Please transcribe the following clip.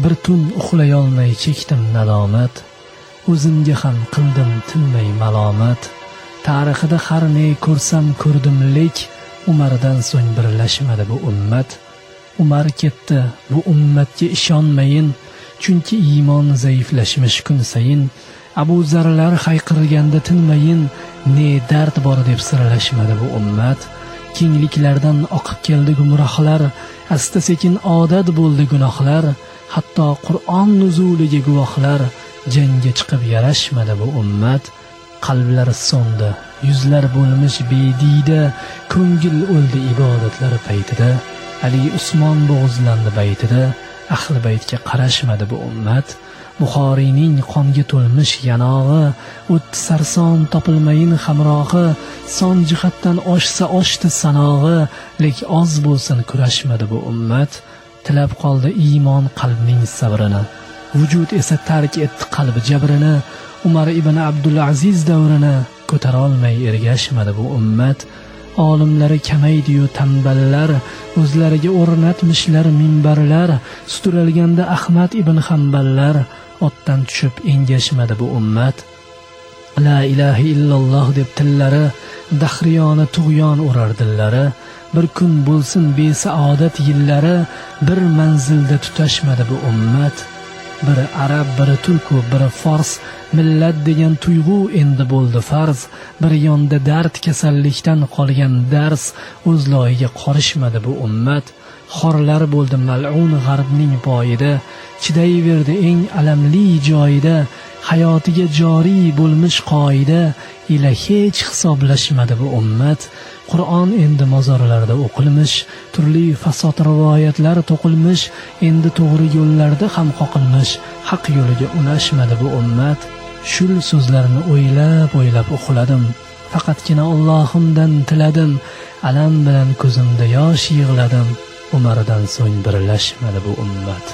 Bir tun uxlayolmay chekdim nadomat, o'zimga ham qildim tinmay malomat. Tarixida har ne ko'rsam ko'rdim lek, Umardan so'ng birlashmadi bu ummat. Umar ketdi, bu ummatga ishonmayin, chunki iymon zaiflashmish kun sayin. Abu Zarlar hayqirganda tinmayin, ne dard bor deb sirlashmadi bu ummat. Kengliklardan oqib keldi gumrohlar, asta sekin odat bo'ldi gunohlar. Hatto Qur'on nuzuliga guvohlar, jangga chiqib yarashmadi bu ummat. Qalblar so'ndi, yuzlar bo'lmish bediyda, ko'ngil o'ldi ibodatlar paytida. Ali Usmon bo'g'izlandi baytida, ahli baytga qarashmadi bu ummat. Buxoriyning qonga to'lmish yanog'i, o'tdi sarson topilmayin hamrohi. Son jihatdan oshsa oshdi sanog'i, lek oz bo'lsin kurashmadi bu ummat. Tilab qoldi iymon qalbning sabrini, vujud esa tark etdi qalbi jabrini. Umar ibn Abdul Aziz davrini ko'tarolmay ergashmadi bu ummat. Olimlari kamaydi-yu tanballar, o'zlariga o'rnatmishlar minbarlar. Suturalganda Ahmad ibn Hanballar, otdan tushib engashmadi bu ummat. La ilaha illalloh deb tillari, dahriyona tug'yon urar dillari. Bir kun bo'lsin besaodat yillari, bir manzilda tutashmadi bu ummat. Biri arab, biri turku, biri fors, millat degan tuyg'u endi bo'ldi farz. Bir yonda dard kasallikdan qolgan dars, o'z loyiga qorishmadi bu ummat. Xorlar bo'ldi mal'un g'arbning poyida, chidayverdi eng alamli joyida. Hayotiga joriy bo'lmish qoida ila hech hisoblashmadi bu ummat. Qur'on endi mozorlarda o'qilmish, turli fasod rivoyatlar to'qilmish, endi to'g'ri yo'llarda ham qoqilmish, haq yo'liga unashmadi bu ummat. Shul so'zlarni o'ylab uxladim, faqatgina Allohimdan tiladim, alam bilan ko'zimda yosh yig'ladim. Umardan so'ng birlashmadi bu ummat.